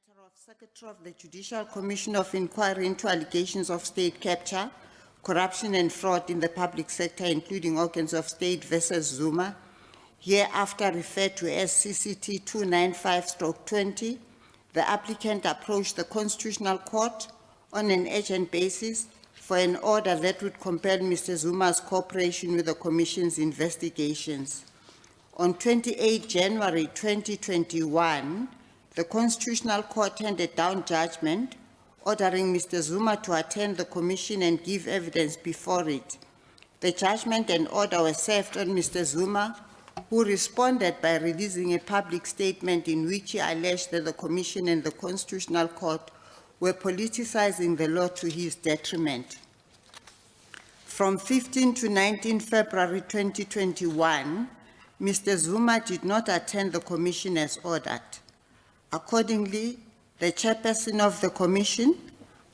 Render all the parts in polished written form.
matter of Secretary of the Judicial Commission of Inquiry into allegations of state capture, corruption and fraud in the public sector, including organs of state versus Zuma, hereafter referred to as CCT 295/20, the applicant approached the Constitutional Court on an urgent basis for an order that would compel Mr. Zuma's cooperation with the Commission's investigations. On 28 January 2021, the Constitutional Court handed down judgment ordering Mr. Zuma to attend the Commission and give evidence before it. The judgment and order were served on Mr. Zuma, who responded by releasing a public statement in which he alleged that the Commission and the Constitutional Court were politicizing the law to his detriment. From 15 to 19 February 2021, Mr. Zuma did not attend the Commission as ordered. Accordingly, the chairperson of the Commission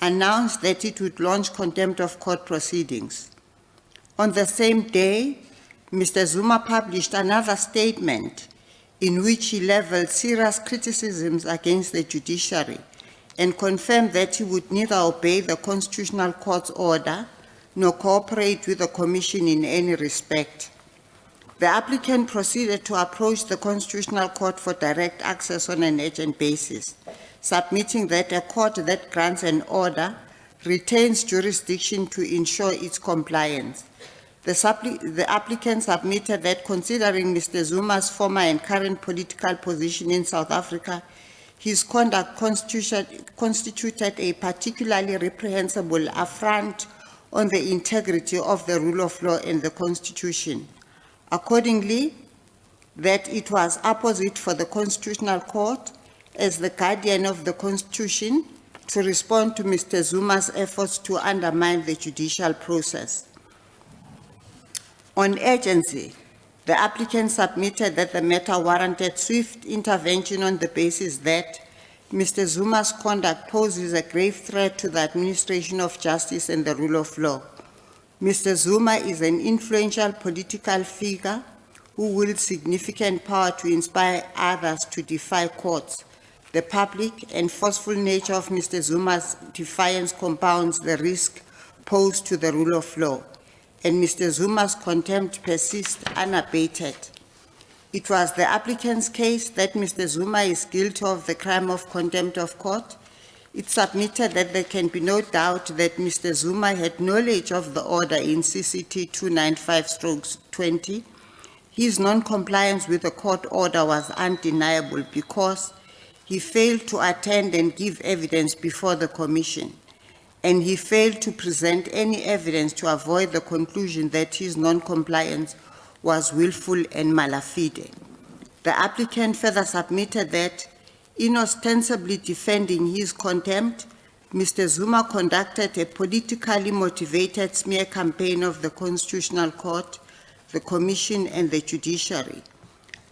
announced that it would launch contempt of court proceedings. On the same day, Mr. Zuma published another statement in which he leveled serious criticisms against the judiciary and confirmed that he would neither obey the Constitutional Court's order nor cooperate with the Commission in any respect. The applicant proceeded to approach the Constitutional Court for direct access on an urgent basis, submitting that a court that grants an order retains jurisdiction to ensure its compliance. The applicant submitted that considering Mr. Zuma's former and current political position in South Africa, his conduct constituted a particularly reprehensible affront on the integrity of the rule of law and the Constitution. Accordingly, that it was apposite for the Constitutional Court, as the guardian of the Constitution, to respond to Mr. Zuma's efforts to undermine the judicial process. On urgency, the applicant submitted that the matter warranted swift intervention on the basis that Mr. Zuma's conduct poses a grave threat to the administration of justice and the rule of law. Mr. Zuma is an influential political figure who wields significant power to inspire others to defy courts. The public and forceful nature of Mr. Zuma's defiance compounds the risk posed to the rule of law, and Mr. Zuma's contempt persists unabated. It was the applicant's case that Mr. Zuma is guilty of the crime of contempt of court. It submitted that there can be no doubt that Mr. Zuma had knowledge of the order in CCT 295/20. His non-compliance with the court order was undeniable because he failed to attend and give evidence before the Commission, and he failed to present any evidence to avoid the conclusion that his non-compliance was willful and malafide. The applicant further submitted that in ostensibly defending his contempt, Mr. Zuma conducted a politically motivated smear campaign of the Constitutional Court, the Commission, and the judiciary.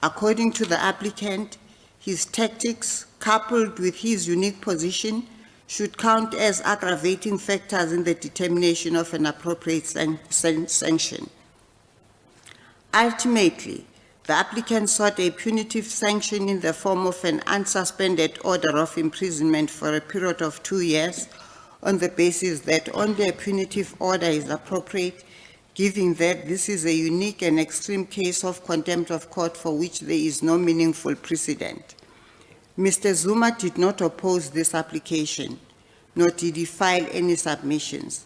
According to the applicant, his tactics, coupled with his unique position, should count as aggravating factors in the determination of an appropriate sanction. Ultimately, the applicant sought a punitive sanction in the form of an unsuspended order of imprisonment for a period of 2 years on the basis that only a punitive order is appropriate, given that this is a unique and extreme case of contempt of court for which there is no meaningful precedent. Mr. Zuma did not oppose this application, nor did he file any submissions.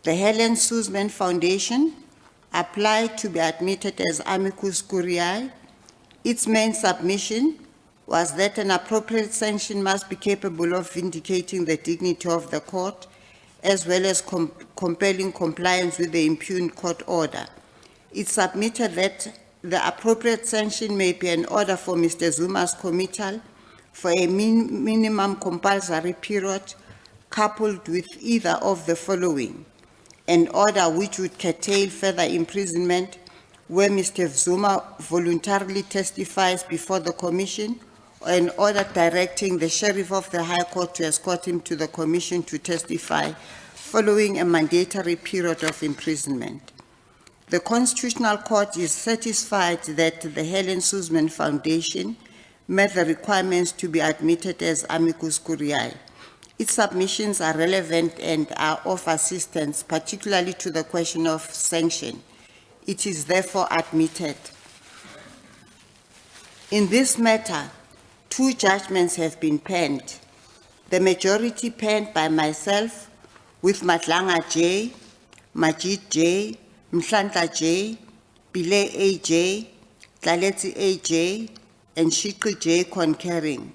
The Helen Suzman Foundation applied to be admitted as amicus curiae. Its main submission was that an appropriate sanction must be capable of vindicating the dignity of the court, as well as compelling compliance with the impugned court order. It submitted that the appropriate sanction may be an order for Mr. Zuma's committal for a minimum compulsory period, coupled with either of the following: an order which would curtail further imprisonment where Mr. Zuma voluntarily testifies before the Commission, or an order directing the Sheriff of the High Court to escort him to the Commission to testify following a mandatory period of imprisonment. The Constitutional Court is satisfied that the Helen Suzman Foundation met the requirements to be admitted as amicus curiae. Its submissions are relevant and are of assistance, particularly to the question of sanction. It is therefore admitted. In this matter, 2 judgments have been penned. The majority penned by myself, with Matlanga J, Majid J, Mhlanhla J, Pile AJ, Tlaletsi AJ, and Shikl J concurring,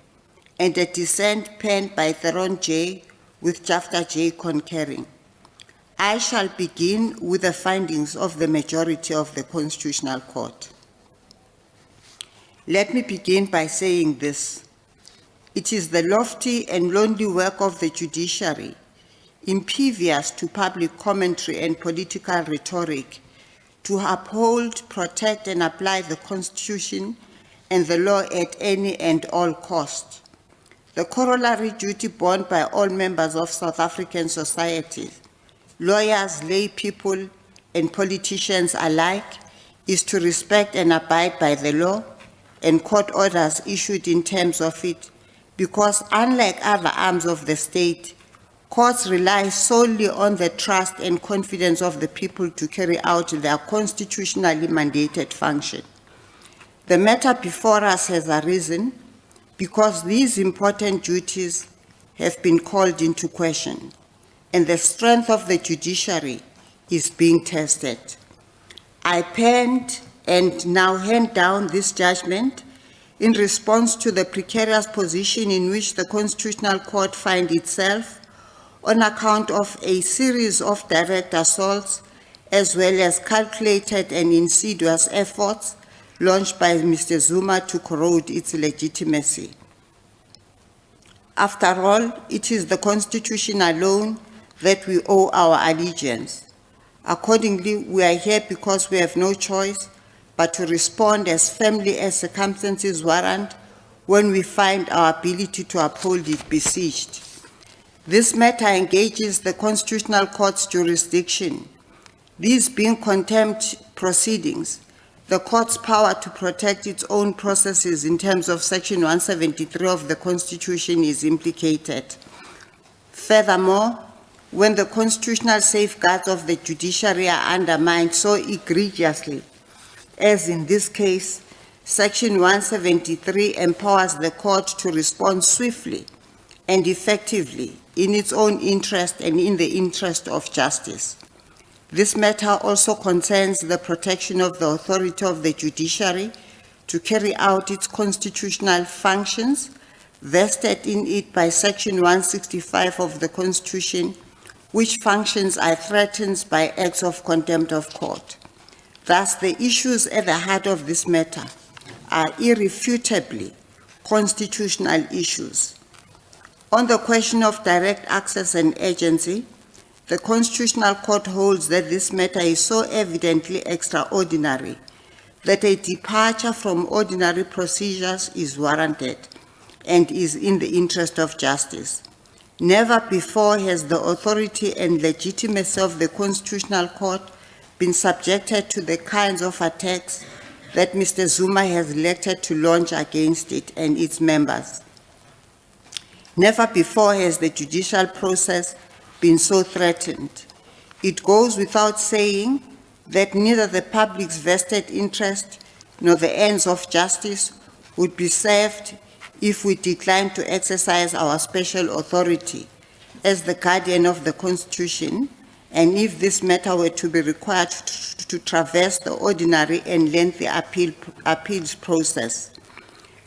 and a dissent penned by Theron J, with Jafta J concurring. I shall begin with the findings of the majority of the Constitutional Court. Let me begin by saying this. It is the lofty and lonely work of the judiciary, impervious to public commentary and political rhetoric, to uphold, protect, and apply the Constitution and the law at any and all cost. The corollary duty borne by all members of South African society, lawyers, lay people, and politicians alike, is to respect and abide by the law and court orders issued in terms of it, because unlike other arms of the state, courts rely solely on the trust and confidence of the people to carry out their constitutionally mandated function. The matter before us has arisen because these important duties have been called into question, and the strength of the judiciary is being tested. I penned and now hand down this judgment in response to the precarious position in which the Constitutional Court finds itself on account of a series of direct assaults as well as calculated and insidious efforts launched by Mr. Zuma to corrode its legitimacy. After all, it is the Constitution alone that we owe our allegiance. Accordingly, we are here because we have no choice but to respond as firmly as circumstances warrant when we find our ability to uphold it besieged. This matter engages the Constitutional Court's jurisdiction. These being contempt proceedings, the Court's power to protect its own processes in terms of Section 173 of the Constitution is implicated. Furthermore, when the constitutional safeguards of the judiciary are undermined so egregiously, as in this case, Section 173 empowers the Court to respond swiftly and effectively in its own interest and in the interest of justice. This matter also concerns the protection of the authority of the judiciary to carry out its constitutional functions vested in it by Section 165 of the Constitution, which functions are threatened by acts of contempt of court. Thus, the issues at the heart of this matter are irrefutably constitutional issues. On the question of direct access and agency, the Constitutional Court holds that this matter is so evidently extraordinary that a departure from ordinary procedures is warranted and is in the interest of justice. Never before has the authority and legitimacy of the Constitutional Court been subjected to the kinds of attacks that Mr. Zuma has elected to launch against it and its members. Never before has the judicial process been so threatened. It goes without saying that neither the public's vested interest nor the ends of justice would be served if we decline to exercise our special authority as the guardian of the Constitution, and if this matter were to be required to traverse the ordinary and lengthy appeals process.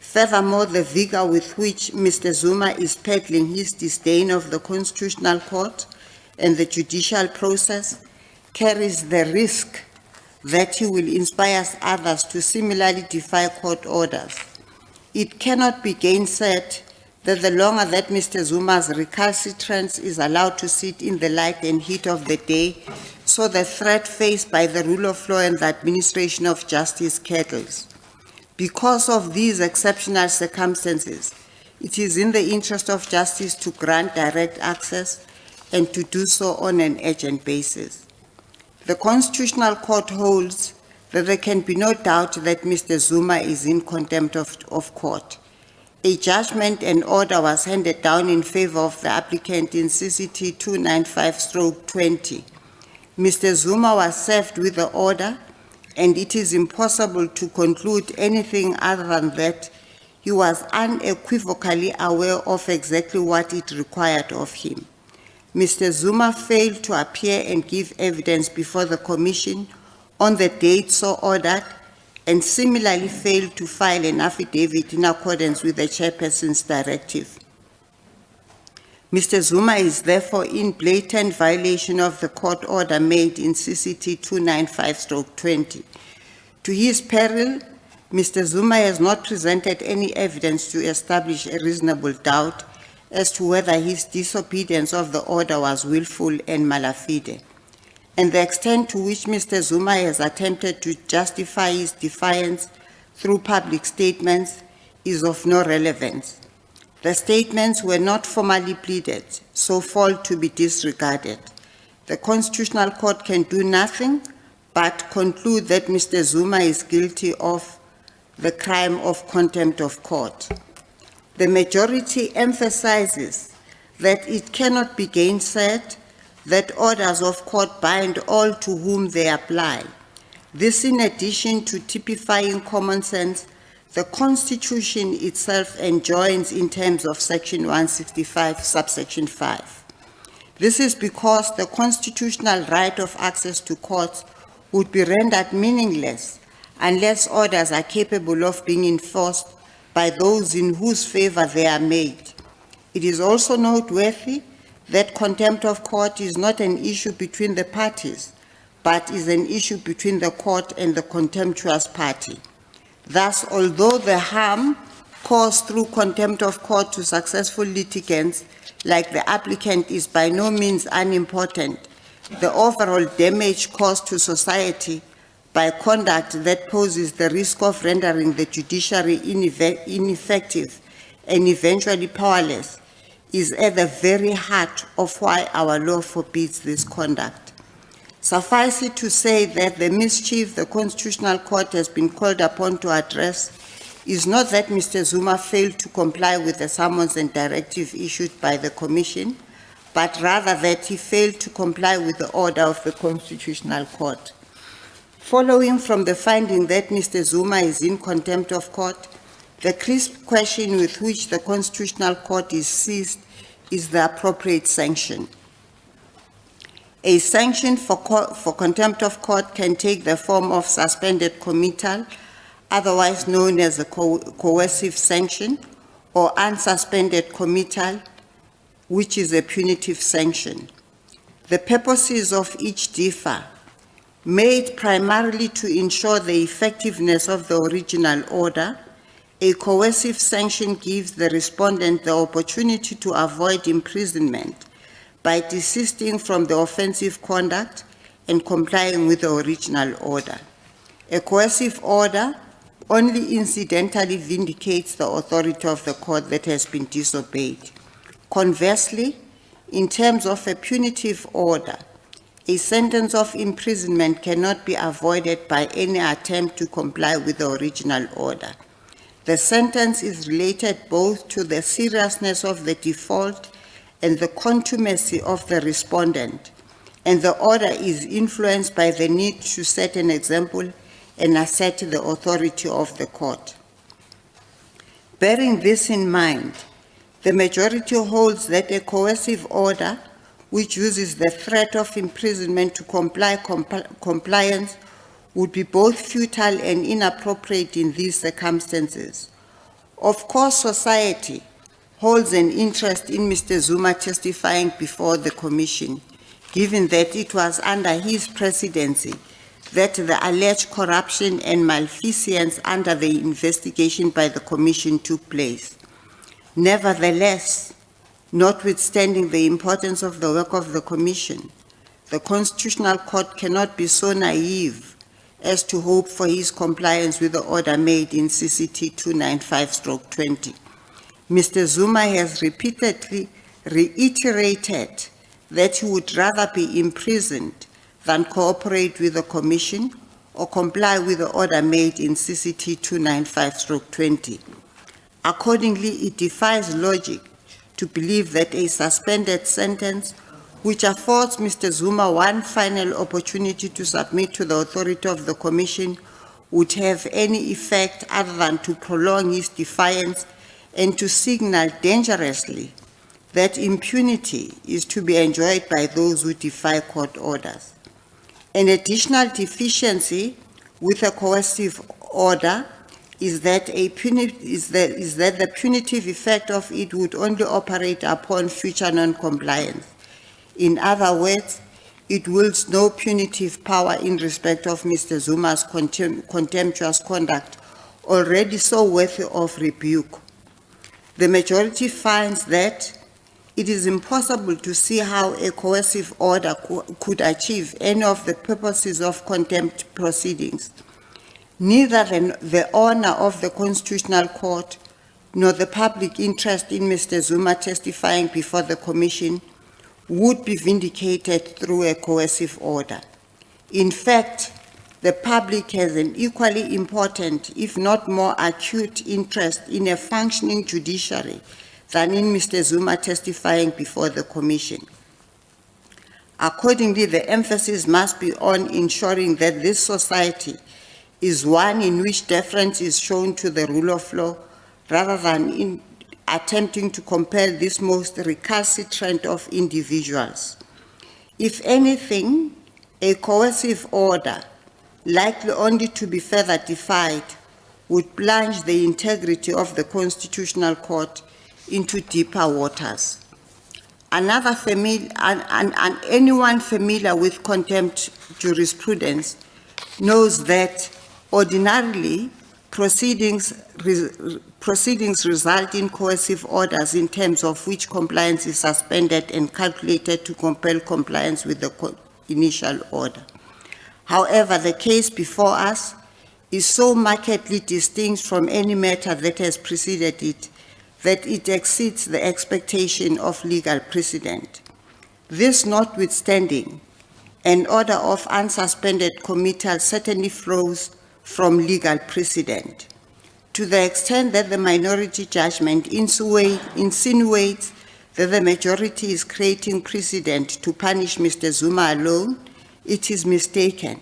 Furthermore, the vigor with which Mr. Zuma is peddling his disdain of the Constitutional Court and the judicial process carries the risk that he will inspire others to similarly defy court orders. It cannot be gainsaid that the longer that Mr. Zuma's recalcitrance is allowed to sit in the light and heat of the day, so the threat faced by the rule of law and the administration of justice kettles. Because of these exceptional circumstances, it is in the interest of justice to grant direct access and to do so on an urgent basis. The Constitutional Court holds that there can be no doubt that Mr. Zuma is in contempt of court. a judgment and order was handed down in favor of the applicant in CCT 295/20. Mr. Zuma was served with the order, and it is impossible to conclude anything other than that he was unequivocally aware of exactly what it required of him. Mr. Zuma failed to appear and give evidence before the Commission on the date so ordered, and similarly failed to file an affidavit in accordance with the chairperson's directive. Mr. Zuma is therefore in blatant violation of the court order made in CCT 295/20. To his peril, Mr. Zuma has not presented any evidence to establish a reasonable doubt as to whether his disobedience of the order was willful and mala fide, and the extent to which Mr. Zuma has attempted to justify his defiance through public statements is of no relevance. The statements were not formally pleaded, so fall to be disregarded. The Constitutional Court can do nothing but conclude that Mr. Zuma is guilty of the crime of contempt of court. The majority emphasizes that it cannot be gainsaid that orders of court bind all to whom they apply. This, in addition to typifying common sense, the Constitution itself enjoins in terms of Section 165, subsection 5. This is because the constitutional right of access to courts would be rendered meaningless unless orders are capable of being enforced by those in whose favor they are made. It is also noteworthy that contempt of court is not an issue between the parties, but is an issue between the court and the contemptuous party. Thus, although the harm caused through contempt of court to successful litigants like the applicant is by no means unimportant, the overall damage caused to society by conduct that poses the risk of rendering the judiciary ineffective and eventually powerless is at the very heart of why our law forbids this conduct. Suffice it to say that the mischief the Constitutional Court has been called upon to address is not that Mr. Zuma failed to comply with the summons and directive issued by the Commission, but rather that he failed to comply with the order of the Constitutional Court. Following from the finding that Mr. Zuma is in contempt of court, the crisp question with which the Constitutional Court is seized is the appropriate sanction. A sanction for contempt of court can take the form of suspended committal, otherwise known as a coercive sanction, or unsuspended committal, which is a punitive sanction. The purposes of each differ, made primarily to ensure the effectiveness of the original order. A coercive sanction gives the respondent the opportunity to avoid imprisonment by desisting from the offensive conduct and complying with the original order. A coercive order only incidentally vindicates the authority of the court that has been disobeyed. Conversely, in terms of a punitive order, a sentence of imprisonment cannot be avoided by any attempt to comply with the original order. The sentence is related both to the seriousness of the default and the contumacy of the respondent, and the order is influenced by the need to set an example and assert the authority of the court. Bearing this in mind, the majority holds that a coercive order which uses the threat of imprisonment to compliance would be both futile and inappropriate in these circumstances. Of course, society holds an interest in Mr. Zuma testifying before the Commission, given that it was under his presidency that the alleged corruption and malfeasance under the investigation by the Commission took place. Nevertheless, notwithstanding the importance of the work of the Commission, the Constitutional Court cannot be so naive as to hope for his compliance with the order made in CCT 295/20. Mr. Zuma has repeatedly reiterated that he would rather be imprisoned than cooperate with the Commission or comply with the order made in CCT 295/20. Accordingly, it defies logic to believe that a suspended sentence, which affords Mr. Zuma one final opportunity to submit to the authority of the Commission, would have any effect other than to prolong his defiance and to signal dangerously that impunity is to be enjoyed by those who defy court orders. An additional deficiency with a coercive order is that the punitive effect of it would only operate upon future non-compliance. In other words, it wields no punitive power in respect of Mr. Zuma's contemptuous conduct, already so worthy of rebuke. The majority finds that it is impossible to see how a coercive order could achieve any of the purposes of contempt proceedings. Neither the honor of the Constitutional Court nor the public interest in Mr. Zuma testifying before the Commission would be vindicated through a coercive order. In fact, the public has an equally important, if not more acute, interest in a functioning judiciary than in Mr. Zuma testifying before the Commission. Accordingly, the emphasis must be on ensuring that this society is one in which deference is shown to the rule of law, rather than in attempting to compel this most recalcitrant of individuals. If anything, a coercive order, likely only to be further defied, would plunge the integrity of the Constitutional Court into deeper waters. Anyone familiar with contempt jurisprudence knows that ordinarily proceedings result in coercive orders in terms of which compliance is suspended and calculated to compel compliance with the initial order. However, the case before us is so markedly distinct from any matter that has preceded it that it exceeds the expectation of legal precedent. This notwithstanding, an order of unsuspended committal certainly flows from legal precedent. To the extent that the minority judgment insinuates that the majority is creating precedent to punish Mr. Zuma alone, it is mistaken.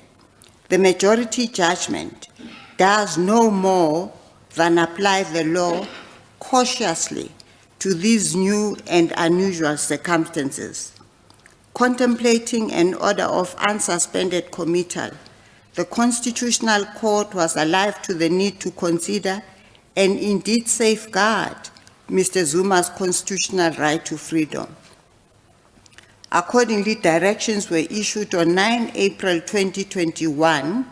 The majority judgment does no more than apply the law cautiously to these new and unusual circumstances. Contemplating an order of unsuspended committal, the Constitutional Court was alive to the need to consider and indeed safeguard Mr. Zuma's constitutional right to freedom. Accordingly, directions were issued on 9 April 2021,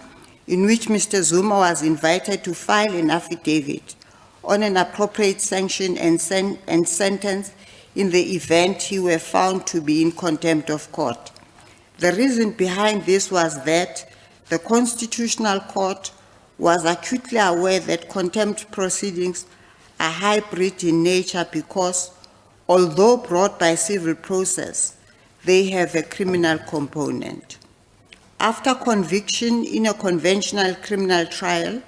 in which Mr. Zuma was invited to file an affidavit on an appropriate sanction and sentence in the event he were found to be in contempt of court. The reason behind this was that the Constitutional Court was acutely aware that contempt proceedings are hybrid in nature because, although brought by civil process, they have a criminal component. After conviction in a conventional criminal trial,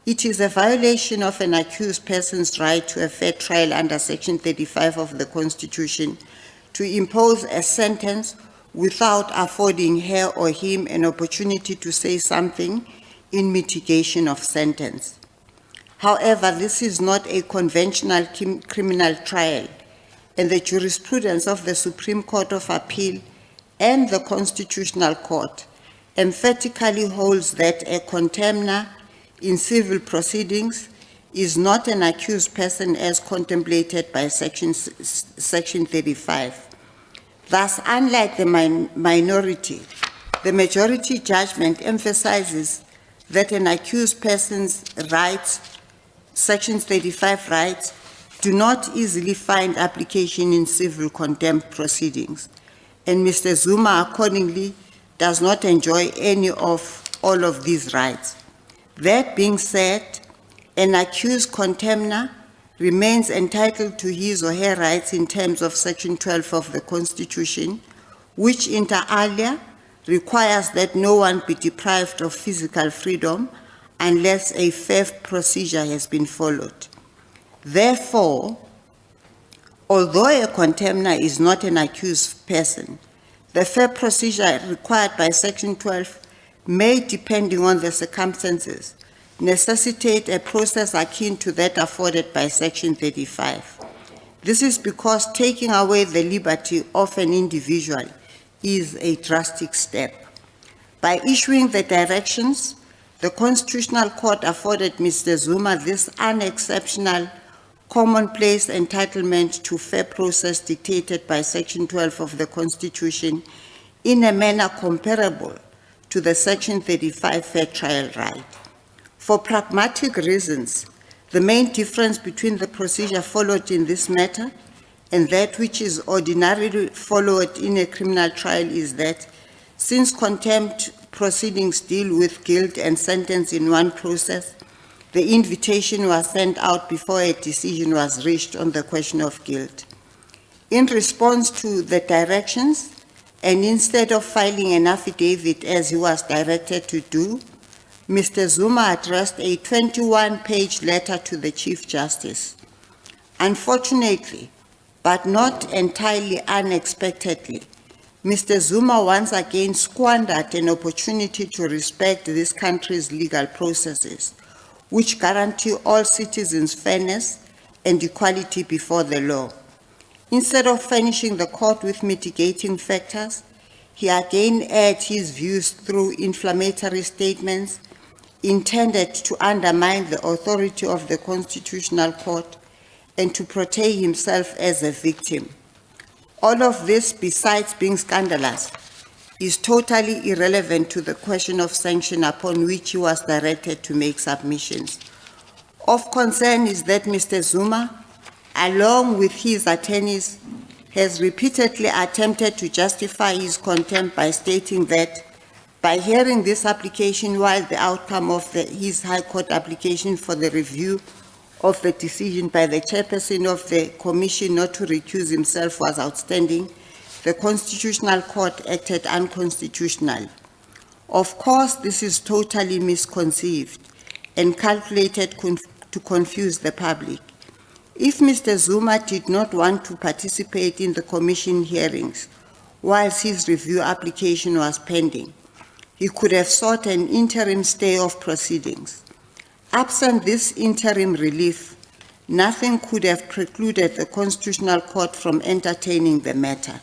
it is a violation of an accused person's right to a fair trial under Section 35 of the Constitution to impose a sentence without affording her or him an opportunity to say something in mitigation of sentence. However, this is not a conventional criminal trial, and the jurisprudence of the Supreme Court of Appeal and the Constitutional Court emphatically holds that a contemner in civil proceedings is not an accused person as contemplated by Section 35. Thus, unlike the minority, the majority judgment emphasizes that an accused person's rights, Section 35 rights, do not easily find application in civil contempt proceedings, and Mr. Zuma accordingly does not enjoy any of all of these rights. That being said, an accused contemner remains entitled to his or her rights in terms of Section 12 of the Constitution, which inter alia requires that no one be deprived of physical freedom unless a fair procedure has been followed. Therefore, although a contemner is not an accused person, the fair procedure required by Section 12 may, depending on the circumstances, necessitate a process akin to that afforded by Section 35. This is because taking away the liberty of an individual is a drastic step. By issuing the directions, the Constitutional Court afforded Mr. Zuma this unexceptional, commonplace entitlement to fair process dictated by Section 12 of the Constitution in a manner comparable to the Section 35 fair trial right. For pragmatic reasons, the main difference between the procedure followed in this matter and that which is ordinarily followed in a criminal trial is that since contempt proceedings deal with guilt and sentence in one process, the invitation was sent out before a decision was reached on the question of guilt. In response to the directions, and instead of filing an affidavit as he was directed to do, Mr. Zuma addressed a 21-page letter to the Chief Justice. Unfortunately, but not entirely unexpectedly, Mr. Zuma once again squandered an opportunity to respect this country's legal processes, which guarantee all citizens fairness and equality before the law. Instead of furnishing the court with mitigating factors, he again aired his views through inflammatory statements intended to undermine the authority of the Constitutional Court and to portray himself as a victim. All of this, besides being scandalous, is totally irrelevant to the question of sanction upon which he was directed to make submissions. Of concern is that Mr. Zuma, along with his attorneys, has repeatedly attempted to justify his contempt by stating that by hearing this application while the outcome of his High Court application for the review of the decision by the chairperson of the commission not to recuse himself was outstanding, the Constitutional Court acted unconstitutionally. Of course, this is totally misconceived and calculated to confuse the public. If Mr. Zuma did not want to participate in the commission hearings whilst his review application was pending, he could have sought an interim stay of proceedings. Absent this interim relief, nothing could have precluded the Constitutional Court from entertaining the matter.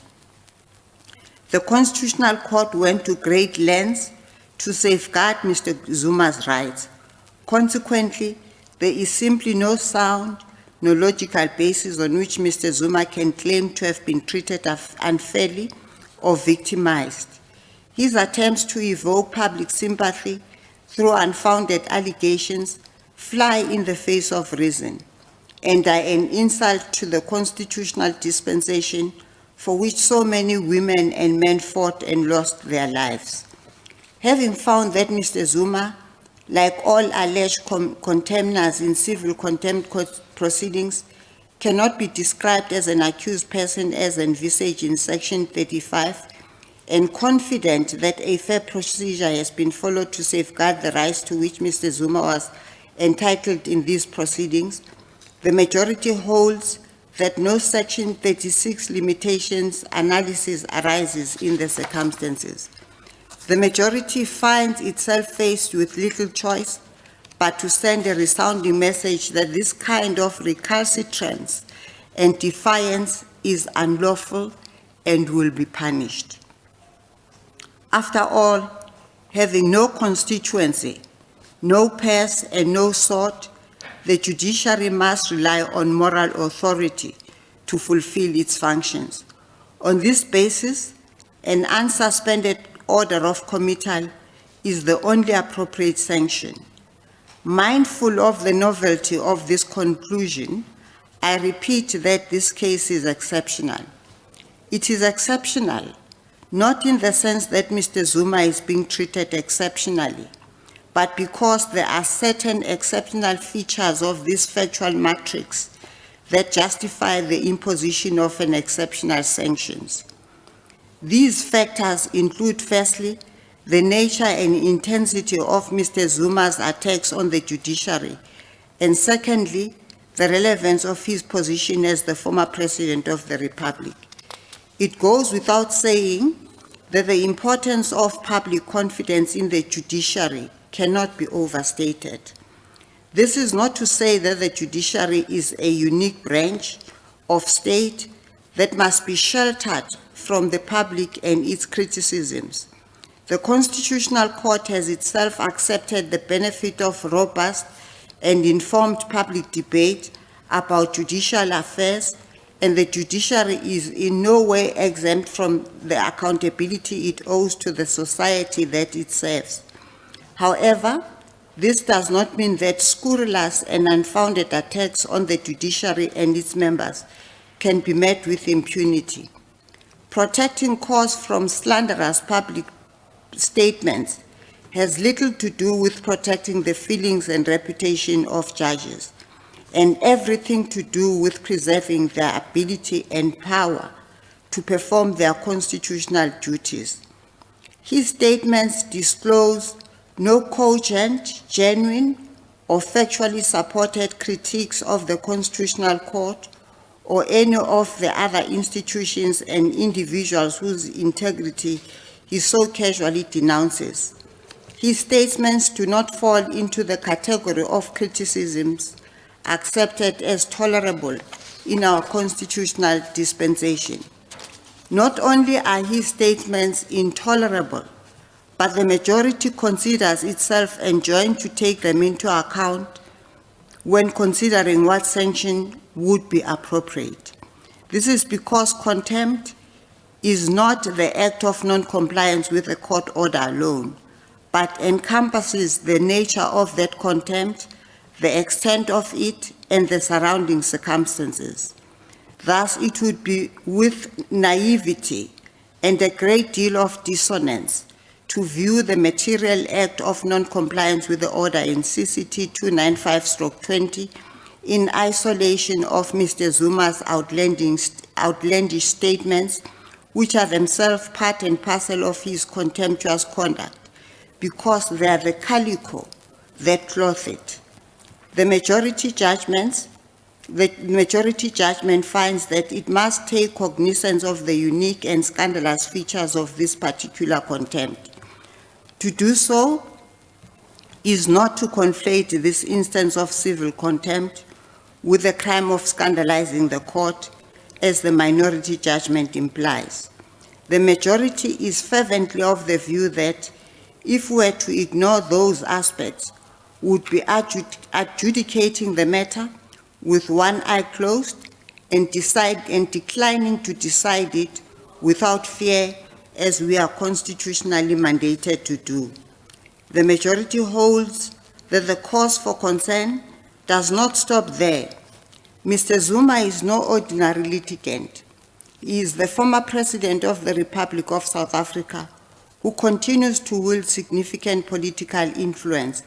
The Constitutional Court went to great lengths to safeguard Mr. Zuma's rights. Consequently, there is simply no sound, no logical basis on which Mr. Zuma can claim to have been treated unfairly or victimized. His attempts to evoke public sympathy through unfounded allegations fly in the face of reason and are an insult to the constitutional dispensation for which so many women and men fought and lost their lives. Having found that Mr. Zuma, like all alleged contemners in civil contempt proceedings, cannot be described as an accused person as envisaged in Section 35, and confident that a fair procedure has been followed to safeguard the rights to which Mr. Zuma was entitled in these proceedings, the majority holds that no Section 36 limitations analysis arises in the circumstances. The majority finds itself faced with little choice but to send a resounding message that this kind of recalcitrance and defiance is unlawful and will be punished. After all, having no constituency, no purse, and no sword, the judiciary must rely on moral authority to fulfill its functions. On this basis, an unsuspended order of committal is the only appropriate sanction. Mindful of the novelty of this conclusion, I repeat that this case is exceptional. It is exceptional, not in the sense that Mr. Zuma is being treated exceptionally, but because there are certain exceptional features of this factual matrix that justify the imposition of an exceptional sanctions. These factors include, firstly, the nature and intensity of Mr. Zuma's attacks on the judiciary, and secondly, the relevance of his position as the former President of the Republic. It goes without saying that the importance of public confidence in the judiciary cannot be overstated. This is not to say that the judiciary is a unique branch of state that must be sheltered from the public and its criticisms. The Constitutional Court has itself accepted the benefit of robust and informed public debate about judicial affairs, and the judiciary is in no way exempt from the accountability it owes to the society that it serves. However, this does not mean that scurrilous and unfounded attacks on the judiciary and its members can be met with impunity. Protecting cause from slanderous public statements has little to do with protecting the feelings and reputation of judges, and everything to do with preserving their ability and power to perform their constitutional duties. His statements disclose no cogent, genuine, or factually supported critiques of the Constitutional Court or any of the other institutions and individuals whose integrity he so casually denounces. His statements do not fall into the category of criticisms accepted as tolerable in our constitutional dispensation. Not only are his statements intolerable, but the majority considers itself enjoined to take them into account when considering what sanction would be appropriate. This is because contempt is not the act of non-compliance with a court order alone, but encompasses the nature of that contempt, the extent of it, and the surrounding circumstances. Thus, it would be with naivety and a great deal of dissonance to view the material act of non-compliance with the order in CCT 295/20 in isolation of Mr. Zuma's outlandish statements, which are themselves part and parcel of his contemptuous conduct, because they are the calico that cloth it. The majority judgment finds that it must take cognizance of the unique and scandalous features of this particular contempt. To do so is not to conflate this instance of civil contempt with the crime of scandalizing the court, as the minority judgment implies. The majority is fervently of the view that if we were to ignore those aspects, we would be adjudicating the matter with one eye closed and declining to decide it without fear, as we are constitutionally mandated to do. The majority holds that the cause for concern does not stop there. Mr. Zuma is no ordinary litigant. He is the former President of the Republic of South Africa, who continues to wield significant political influence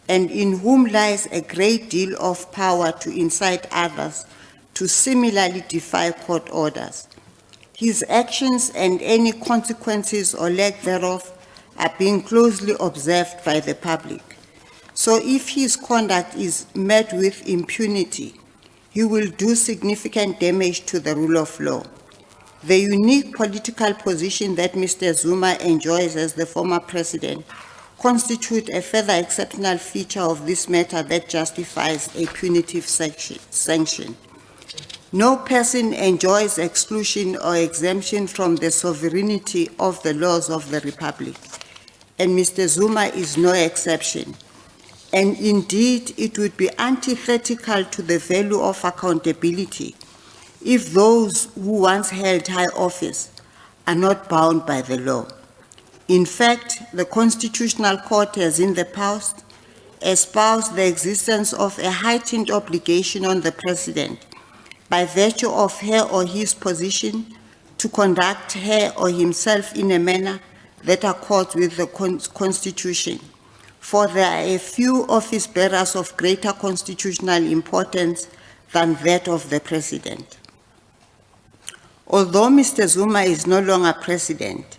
and in whom lies a great deal of power to incite others to similarly defy court orders. His actions and any consequences or lack thereof are being closely observed by the public. So if his conduct is met with impunity, he will do significant damage to the rule of law. The unique political position that Mr. Zuma enjoys as the former president constitute a further exceptional feature of this matter that justifies a punitive sanction. No person enjoys exclusion or exemption from the sovereignty of the laws of the Republic, and Mr. Zuma is no exception. And indeed, it would be antithetical to the value of accountability if those who once held high office are not bound by the law. In fact, the Constitutional Court has in the past espoused the existence of a heightened obligation on the President by virtue of her or his position to conduct her or himself in a manner that accords with the Constitution. For there are a few office bearers of greater constitutional importance than that of the President. Although Mr. Zuma is no longer President,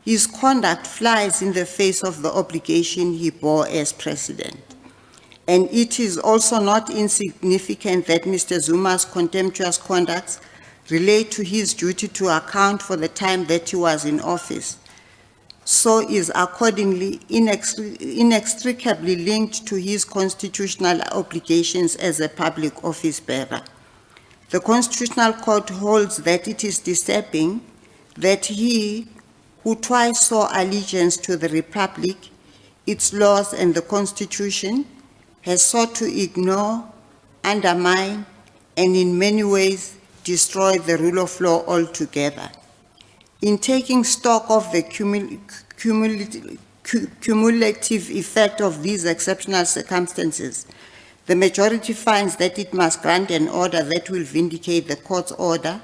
his conduct flies in the face of the obligation he bore as President. And it is also not insignificant that Mr. Zuma's contemptuous conduct relate to his duty to account for the time that he was in office, so is accordingly inextricably linked to his constitutional obligations as a public office bearer. The Constitutional Court holds that it is disturbing that he, who twice saw allegiance to the Republic, its laws and the Constitution, has sought to ignore, undermine, and in many ways destroy the rule of law altogether. In taking stock of the cumulative effect of these exceptional circumstances, the majority finds that it must grant an order that will vindicate the court's order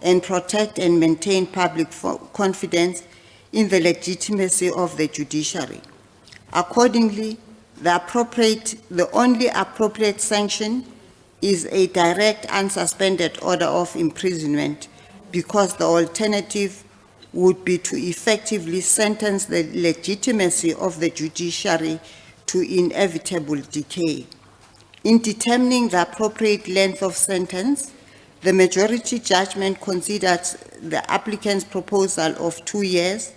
and protect and maintain public confidence in the legitimacy of the judiciary. Accordingly, the only appropriate sanction is a direct unsuspended order of imprisonment, because the alternative would be to effectively sentence the legitimacy of the judiciary to inevitable decay. In determining the appropriate length of sentence, the majority judgment considered the applicant's proposal of 2 years,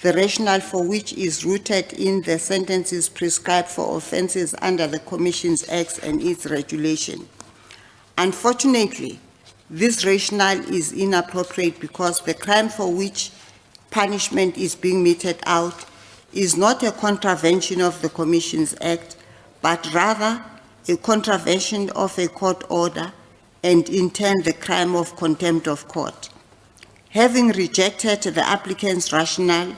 the rationale for which is rooted in the sentences prescribed for offences under the Commissions Acts and its regulation. Unfortunately, this rationale is inappropriate because the crime for which punishment is being meted out is not a contravention of the Commissions Act, but rather a contravention of a court order, and in turn the crime of contempt of court. Having rejected the applicant's rationale,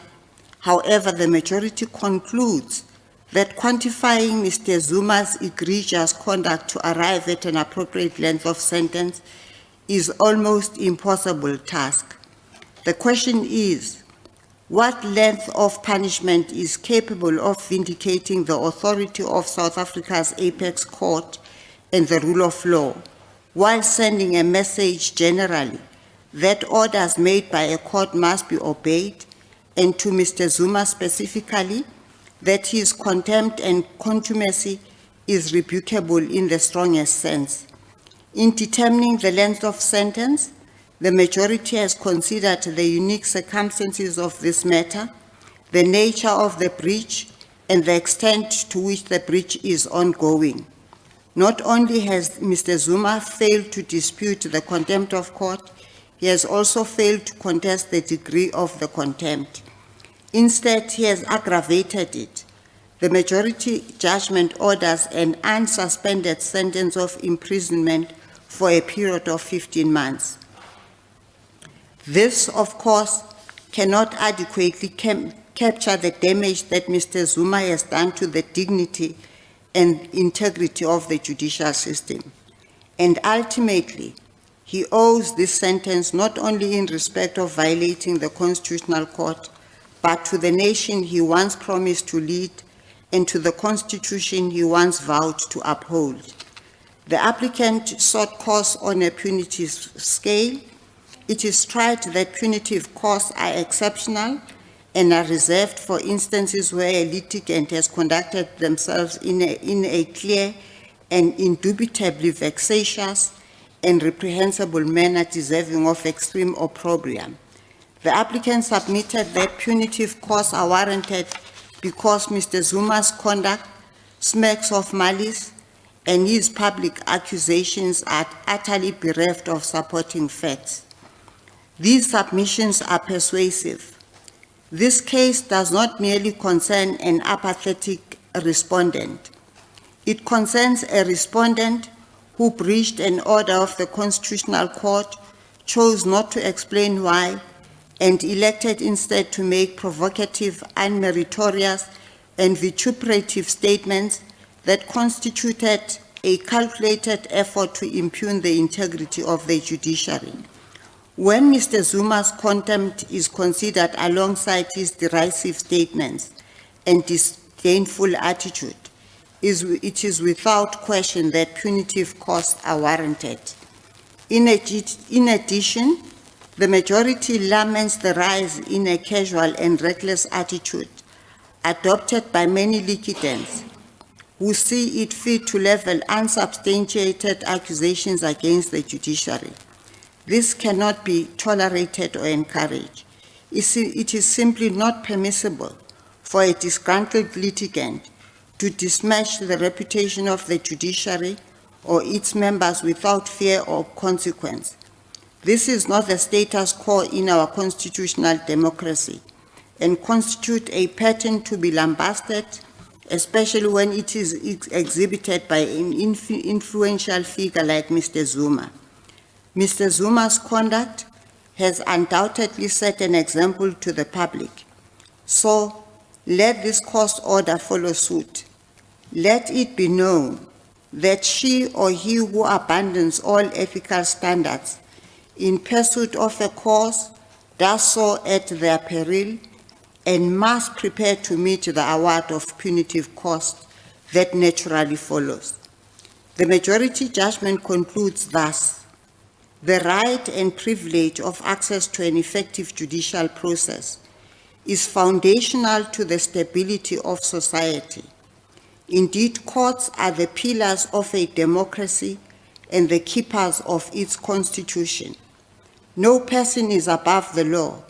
however, the majority concludes that quantifying Mr. Zuma's egregious conduct to arrive at an appropriate length of sentence is almost impossible task. The question is, what length of punishment is capable of vindicating the authority of South Africa's apex court and the rule of law, while sending a message generally that orders made by a court must be obeyed, and to Mr. Zuma specifically, that his contempt and contumacy is rebukable in the strongest sense. In determining the length of sentence, the majority has considered the unique circumstances of this matter, the nature of the breach, and the extent to which the breach is ongoing. Not only has Mr. Zuma failed to dispute the contempt of court, he has also failed to contest the degree of the contempt. Instead, he has aggravated it. The majority judgment orders an unsuspended sentence of imprisonment for a period of 15 months. This, of course, cannot adequately capture the damage that Mr. Zuma has done to the dignity and integrity of the judicial system. And ultimately, he owes this sentence not only in respect of violating the Constitutional Court, but to the nation he once promised to lead and to the Constitution he once vowed to uphold. The applicant sought costs on a punitive scale. It is tried that punitive costs are exceptional and are reserved for instances where a litigant has conducted themselves in a clear and indubitably vexatious and reprehensible manner deserving of extreme opprobrium. The applicant submitted that punitive costs are warranted because Mr. Zuma's conduct smacks of malice and his public accusations are utterly bereft of supporting facts. These submissions are persuasive. This case does not merely concern an apathetic respondent. It concerns a respondent who breached an order of the Constitutional Court, chose not to explain why, and elected instead to make provocative, unmeritorious, and vituperative statements that constituted a calculated effort to impugn the integrity of the judiciary. When Mr. Zuma's contempt is considered alongside his derisive statements and disdainful attitude, it is without question that punitive costs are warranted. In addition, the majority laments the rise in a casual and reckless attitude adopted by many litigants who see it fit to level unsubstantiated accusations against the judiciary. This cannot be tolerated or encouraged. It is simply not permissible for a disgruntled litigant to dismiss the reputation of the judiciary or its members without fear or consequence. This is not the status quo in our constitutional democracy and constitutes a pattern to be lambasted, especially when it is exhibited by an influential figure like Mr. Zuma. Mr. Zuma's conduct has undoubtedly set an example to the public. So let this court order follow suit. Let it be known that she or he who abandons all ethical standards in pursuit of a cause does so at their peril and must prepare to meet the award of punitive cost that naturally follows. The majority judgment concludes thus: the right and privilege of access to an effective judicial process is foundational to the stability of society. Indeed, courts are the pillars of a democracy and the keepers of its constitution. No person is above the law,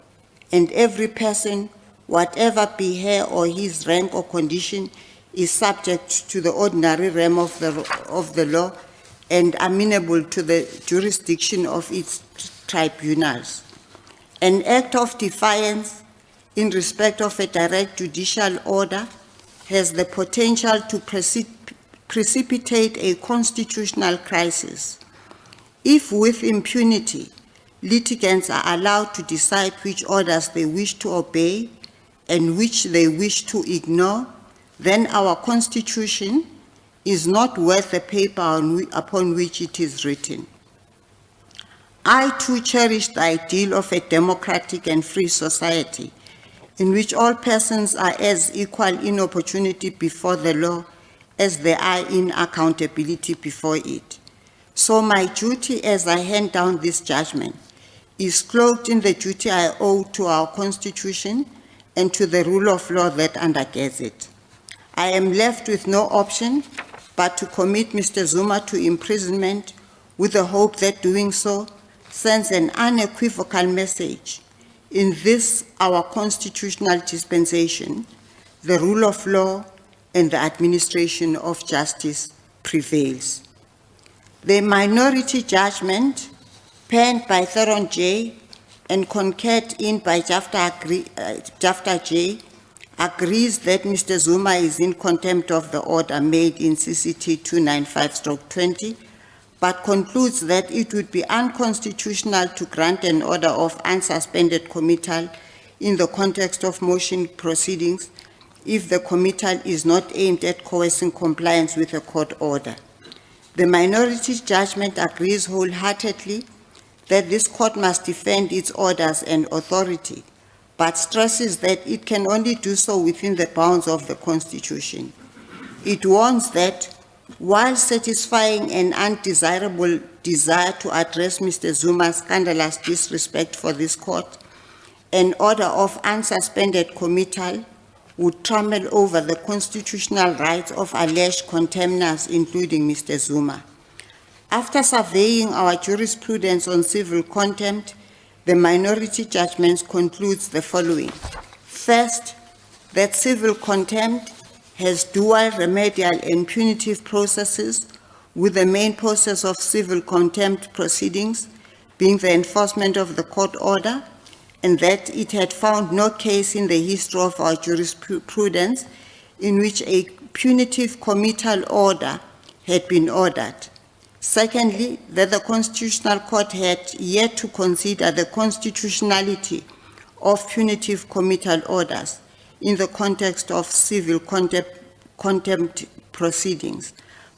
and every person, whatever be her or his rank or condition, is subject to the ordinary realm of the law and amenable to the jurisdiction of its tribunals. An act of defiance in respect of a direct judicial order has the potential to precipitate a constitutional crisis. If with impunity, litigants are allowed to decide which orders they wish to obey and which they wish to ignore, then our Constitution is not worth the paper upon which it is written. I too cherish the ideal of a democratic and free society in which all persons are as equal in opportunity before the law as they are in accountability before it. So my duty as I hand down this judgment is clothed in the duty I owe to our Constitution and to the rule of law that undergirds it. I am left with no option but to commit Mr. Zuma to imprisonment with the hope that doing so sends an unequivocal message. In this, our constitutional dispensation, the rule of law and the administration of justice prevails. The minority judgment, penned by Theron J. and concurred in by Jafta J., agrees that Mr. Zuma is in contempt of the order made in CCT 295/20, but concludes that it would be unconstitutional to grant an order of unsuspended committal in the context of motion proceedings if the committal is not aimed at coercing compliance with a court order. The minority judgment agrees wholeheartedly that this court must defend its orders and authority, but stresses that it can only do so within the bounds of the Constitution. It warns that while satisfying an undesirable desire to address Mr. Zuma's scandalous disrespect for this court, an order of unsuspended committal would trample over the constitutional rights of alleged contemners, including Mr. Zuma. After surveying our jurisprudence on civil contempt, the minority judgment concludes the following. First, that civil contempt has dual remedial and punitive processes, with the main process of civil contempt proceedings being the enforcement of the court order, and that it had found no case in the history of our jurisprudence in which a punitive committal order had been ordered. Secondly, that the Constitutional Court had yet to consider the constitutionality of punitive committal orders in the context of civil contempt proceedings,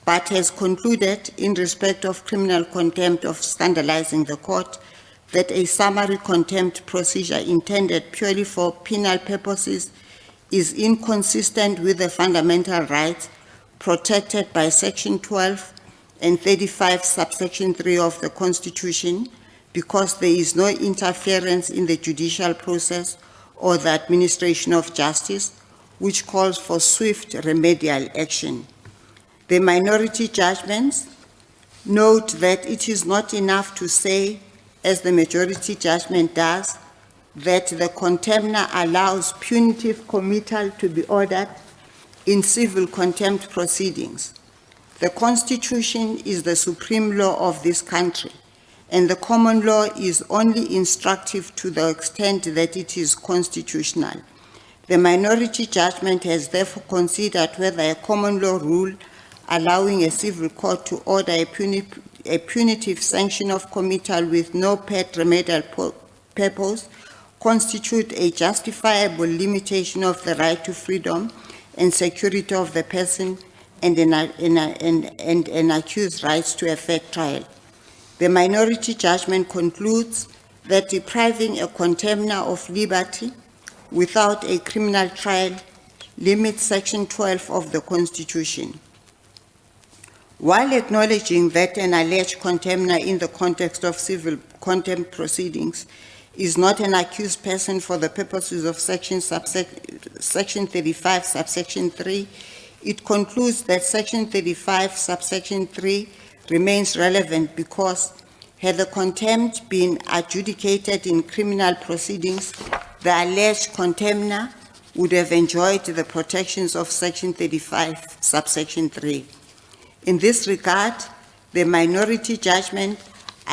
but has concluded in respect of criminal contempt of scandalizing the court that a summary contempt procedure intended purely for penal purposes is inconsistent with the fundamental rights protected by Section 12 and 35 subsection 3 of the Constitution, because there is no interference in the judicial process or the administration of justice, which calls for swift remedial action. The minority judgments note that it is not enough to say, as the majority judgment does, that the contemner allows punitive committal to be ordered in civil contempt proceedings. The Constitution is the supreme law of this country, and the common law is only instructive to the extent that it is constitutional. The minority judgment has therefore considered whether a common law rule allowing a civil court to order a punitive sanction of committal with no pet remedial purpose constitute a justifiable limitation of the right to freedom and security of the person and an accused's rights to a fair trial. The minority judgment concludes that depriving a contemner of liberty without a criminal trial limits Section 12 of the Constitution. While acknowledging that an alleged contemner in the context of civil contempt proceedings is not an accused person for the purposes of Section 35, subsection 3, it concludes that Section 35, subsection 3 remains relevant because had the contempt been adjudicated in criminal proceedings, the alleged contemner would have enjoyed the protections of Section 35, subsection 3. In this regard, the minority judgment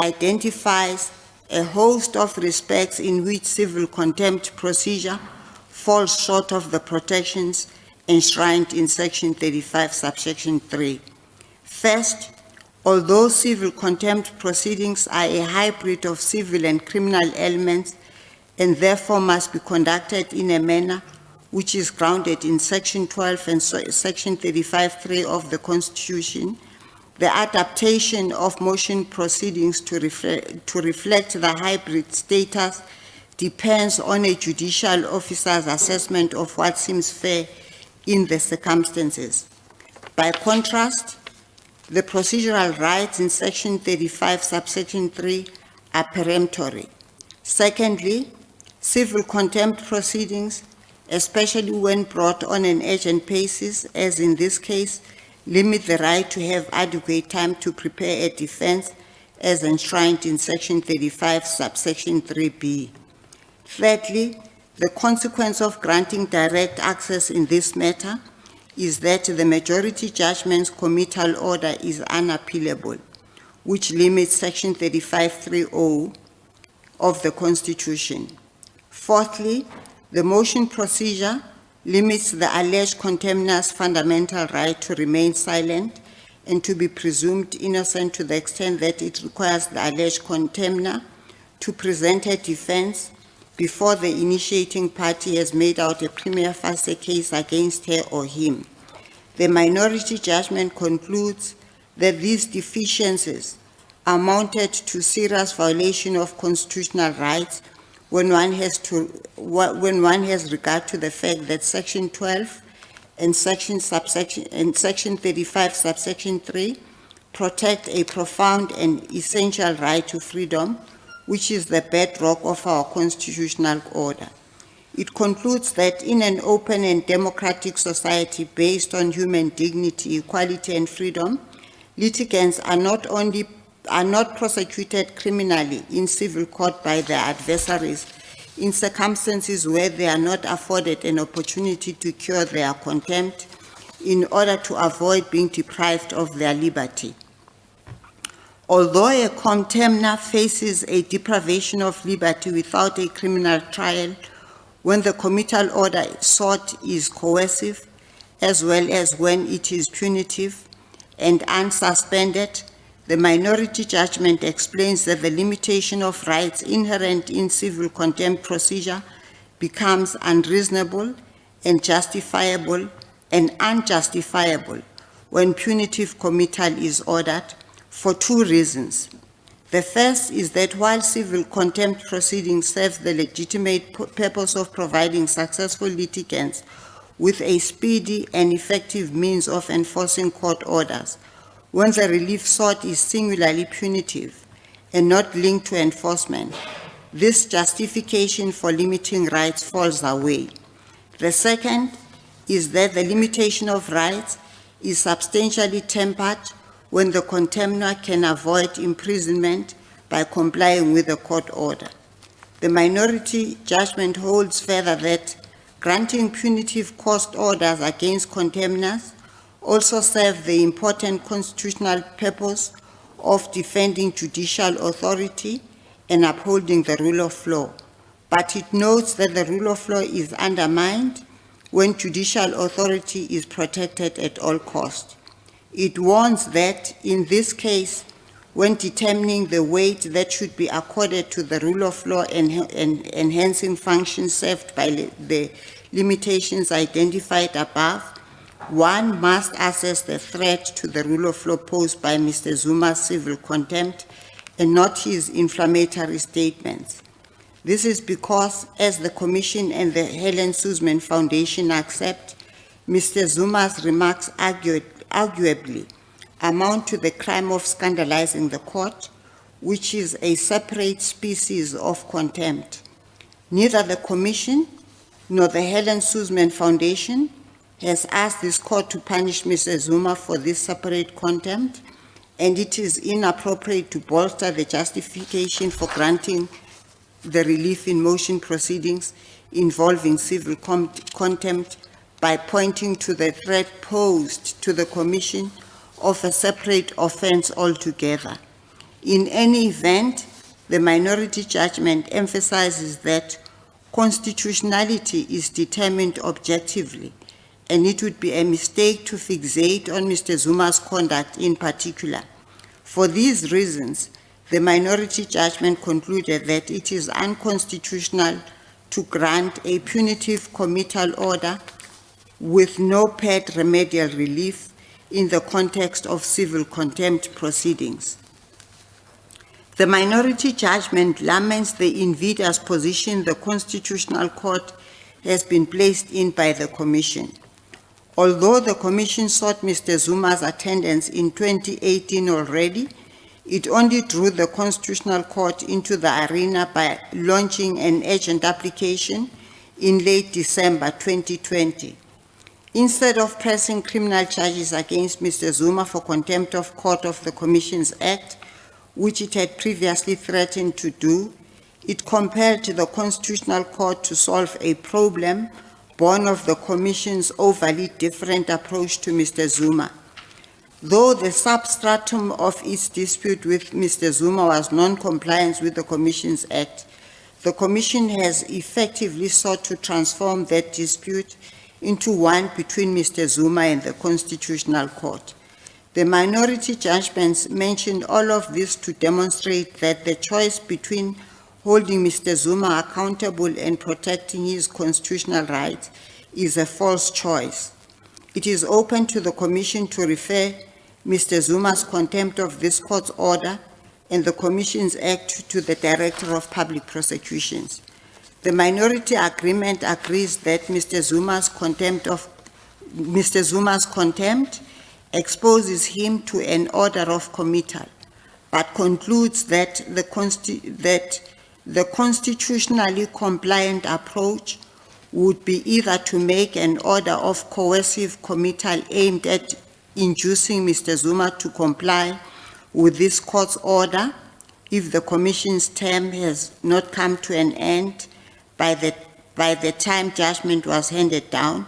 identifies a host of respects in which civil contempt procedure falls short of the protections enshrined in Section 35, subsection 3. First, although civil contempt proceedings are a hybrid of civil and criminal elements and therefore must be conducted in a manner which is grounded in Section 12 and Section 35(3) of the Constitution, the adaptation of motion proceedings to reflect the hybrid status depends on a judicial officer's assessment of what seems fair in the circumstances. By contrast, the procedural rights in Section 35, subsection 3 are peremptory. Secondly, civil contempt proceedings, especially when brought on an urgent basis, as in this case, limit the right to have adequate time to prepare a defense as enshrined in Section 35, subsection 3b. Thirdly, the consequence of granting direct access in this matter is that the majority judgment's committal order is unappealable, which limits Section 35(3)(0) of the Constitution. Fourthly, the motion procedure limits the alleged contemner's fundamental right to remain silent and to be presumed innocent to the extent that it requires the alleged contemner to present a defense before the initiating party has made out a prima facie case against her or him. The minority judgment concludes that these deficiencies amounted to serious violation of constitutional rights when one has regard to the fact that Section 12 and Section 35, subsection 3 protect a profound and essential right to freedom, which is the bedrock of our constitutional order. It concludes that in an open and democratic society based on human dignity, equality, and freedom, litigants are not prosecuted criminally in civil court by their adversaries in circumstances where they are not afforded an opportunity to cure their contempt in order to avoid being deprived of their liberty. Although a contemner faces a deprivation of liberty without a criminal trial, when the committal order sought is coercive, as well as when it is punitive and unsuspended, the minority judgment explains that the limitation of rights inherent in civil contempt procedure becomes unreasonable and justifiable and unjustifiable when punitive committal is ordered for two reasons. The first is that while civil contempt proceedings serve the legitimate purpose of providing successful litigants with a speedy and effective means of enforcing court orders, when the relief sought is singularly punitive and not linked to enforcement, this justification for limiting rights falls away. The second is that the limitation of rights is substantially tempered when the contemptor can avoid imprisonment by complying with the court order. The minority judgment holds further that granting punitive cost orders against contemptors also serve the important constitutional purpose of defending judicial authority and upholding the rule of law. But it notes that the rule of law is undermined when judicial authority is protected at all costs. It warns that in this case, when determining the weight that should be accorded to the rule of law and enhancing functions served by the limitations identified above, one must assess the threat to the rule of law posed by Mr. Zuma's civil contempt and not his inflammatory statements. This is because, as the Commission and the Helen Suzman Foundation accept, Mr. Zuma's remarks arguably amount to the crime of scandalizing the court, which is a separate species of contempt. Neither the Commission nor the Helen Suzman Foundation has asked this court to punish Mr. Zuma for this separate contempt, and it is inappropriate to bolster the justification for granting the relief in motion proceedings involving civil contempt by pointing to the threat posed to the Commission of a separate offense altogether. In any event, the minority judgment emphasizes that constitutionality is determined objectively, and it would be a mistake to fixate on Mr. Zuma's conduct in particular. For these reasons, the minority judgment concluded that it is unconstitutional to grant a punitive committal order with no paid remedial relief in the context of civil contempt proceedings. The minority judgment laments the invidious position the Constitutional Court has been placed in by the Commission. Although the Commission sought Mr. Zuma's attendance in 2018 already, it only drew the Constitutional Court into the arena by launching an urgent application in late December 2020. Instead of pressing criminal charges against Mr. Zuma for contempt of court of the Commissions Act, which it had previously threatened to do, it compelled the Constitutional Court to solve a problem born of the Commission's overly different approach to Mr. Zuma. Though the substratum of its dispute with Mr. Zuma was non-compliance with the Commissions Act, the Commission has effectively sought to transform that dispute into one between Mr. Zuma and the Constitutional Court. The minority judgments mentioned all of this to demonstrate that the choice between holding Mr. Zuma accountable and protecting his constitutional rights is a false choice. It is open to the Commission to refer Mr. Zuma's contempt of this court's order and the Commissions Act to the Director of Public Prosecutions. The minority agreement agrees that Mr. Zuma's contempt exposes him to an order of committal, but concludes that the constitutionally compliant approach would be either to make an order of coercive committal aimed at inducing Mr. Zuma to comply with this court's order if the Commission's term has not come to an end by the time judgment was handed down,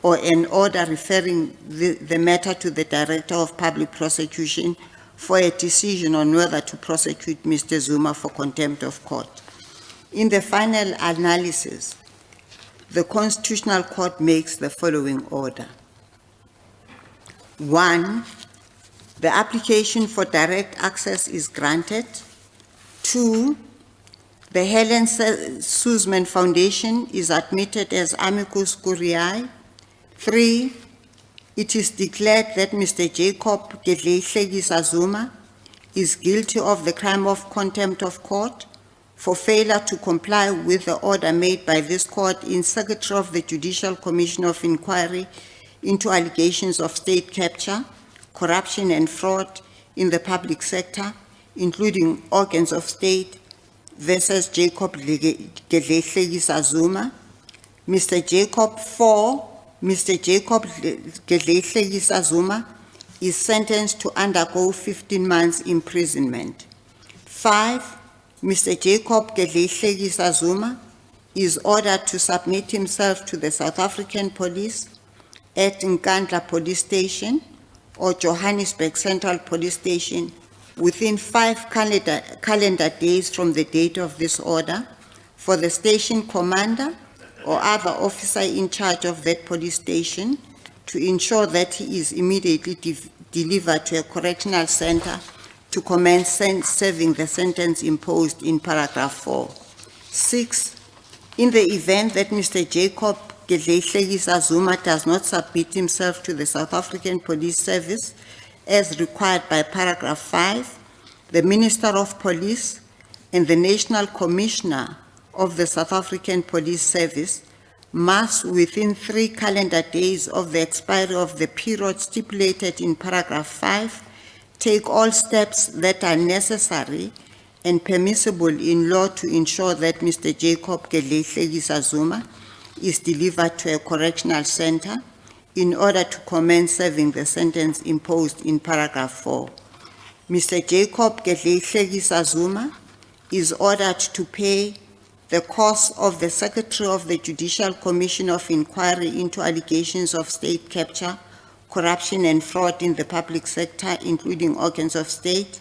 or an order referring the matter to the Director of Public Prosecution for a decision on whether to prosecute Mr. Zuma for contempt of court. In the final analysis, the Constitutional Court makes the following order. 1, the application for direct access is granted. 2, the Helen Suzman Foundation is admitted as amicus curiae. 3, it is declared that Mr. Jacob Zuma is guilty of the crime of contempt of court for failure to comply with the order made by this court in Secretary of the Judicial Commission of Inquiry into allegations of state capture, corruption and fraud in the public sector, including organs of state, versus Jacob Zuma. Mr. Jacob 4, Mr. Jacob Zuma is sentenced to undergo 15 months imprisonment. 5, Mr. Jacob Zuma is ordered to submit himself to the South African Police at Nkandla Police Station or Johannesburg Central Police Station within 5 calendar days from the date of this order for the station commander or other officer in charge of that police station to ensure that he is immediately delivered to a correctional center to commence serving the sentence imposed in paragraph 4. 6, in the event that Mr. Jacob Zuma does not submit himself to the South African Police Service as required by paragraph 5, the Minister of Police and the National Commissioner of the South African Police Service must, within 3 calendar days of the expiry of the period stipulated in paragraph 5, take all steps that are necessary and permissible in law to ensure that Mr. Jacob Zuma is delivered to a correctional center in order to commence serving the sentence imposed in paragraph 4. Mr. Jacob Zuma is ordered to pay the cost of the Secretary of the Judicial Commission of Inquiry into allegations of state capture, corruption and fraud in the public sector, including organs of state,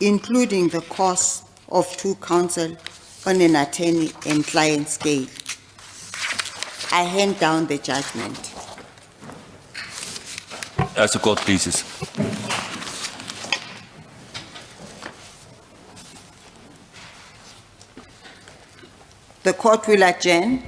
including the cost of 2 counsel on an attorney and client scale. I hand down the judgment. As the court pleases. The court will adjourn.